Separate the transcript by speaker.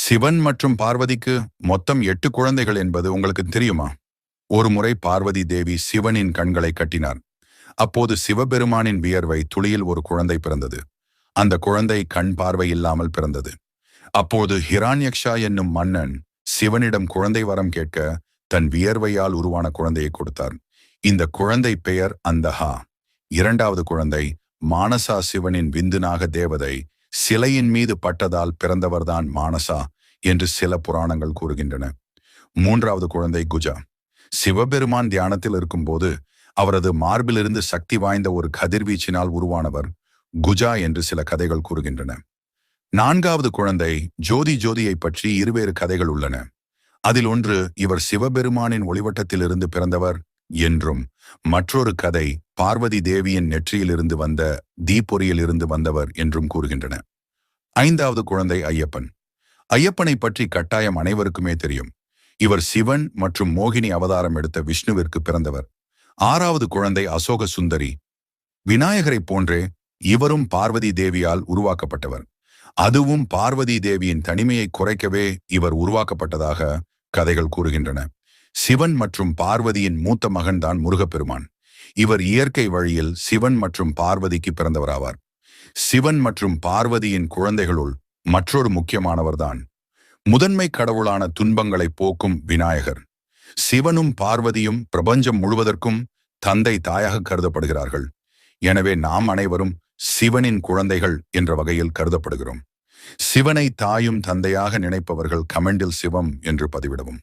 Speaker 1: சிவன் மற்றும் பார்வதிக்கு மொத்தம் 8 குழந்தைகள் என்பது உங்களுக்கு தெரியுமா? ஒரு முறை பார்வதி தேவி சிவனின் கண்களை கட்டினார். அப்போது சிவபெருமானின் வியர்வை துளியில் ஒரு குழந்தை பிறந்தது. அந்த குழந்தை கண் பார்வை இல்லாமல் பிறந்தது. அப்போது ஹிரண்யக்ஷா என்னும் மன்னன் சிவனிடம் குழந்தை வரம் கேட்க தன் வியர்வையால் உருவான குழந்தையை கொடுத்தார். இந்த குழந்தை பெயர் அந்தஹா. இரண்டாவது குழந்தை மானசா. சிவனின் விந்துநாக தேவதை சிலையின் மீது பட்டதால் பிறந்தவர்தான் மானசா என்று சில புராணங்கள் கூறுகின்றன. மூன்றாவது குழந்தை குஜா. சிவபெருமான் தியானத்தில் இருக்கும்போது அவரது மார்பிலிருந்து சக்தி வாய்ந்த ஒரு கதிர்வீச்சினால் உருவானவர் குஜா என்று சில கதைகள் கூறுகின்றன. நான்காவது குழந்தை ஜோதியை பற்றி இருவேறு கதைகள் உள்ளன. அதில் ஒன்று இவர் சிவபெருமானின் ஒளிவட்டத்திலிருந்து பிறந்தவர் என்றும், மற்றொரு கதை பார்வதி தேவியின் நெற்றியிலிருந்து வந்த தீப்பொறியில் இருந்து வந்தவர் என்றும் கூறுகின்றன. ஐந்தாவது குழந்தை ஐயப்பன். ஐயப்பனை பற்றி கட்டாயம் அனைவருக்குமே தெரியும். இவர் சிவன் மற்றும் மோகினி அவதாரம் எடுத்த விஷ்ணுவிற்கு பிறந்தவர். ஆறாவது குழந்தை அசோக சுந்தரி. விநாயகரை போன்றே இவரும் பார்வதி தேவியால் உருவாக்கப்பட்டவர். அதுவும் பார்வதி தேவியின் தனிமையை குறைக்கவே இவர் உருவாக்கப்பட்டதாக கதைகள் கூறுகின்றன. சிவன் மற்றும் பார்வதியின் மூத்த மகன்தான் முருகப்பெருமான். இவர் இயற்கை வழியில் சிவன் மற்றும் பார்வதிக்கு பிறந்தவராவார். சிவன் மற்றும் பார்வதியின் குழந்தைகளுள் மற்றொரு முக்கியமானவர்தான் முதன்மை கடவுளான துன்பங்களை போக்கும் விநாயகர். சிவனும் பார்வதியும் பிரபஞ்சம் முழுவதற்கும் தந்தை தாயாக கருதப்படுகிறார்கள். எனவே நாம் அனைவரும் சிவனின் குழந்தைகள் என்ற வகையில் கருதப்படுகிறோம். சிவனை தாயும் தந்தையாக நினைப்பவர்கள் கமெண்டில் சிவம் என்று பதிவிடவும்.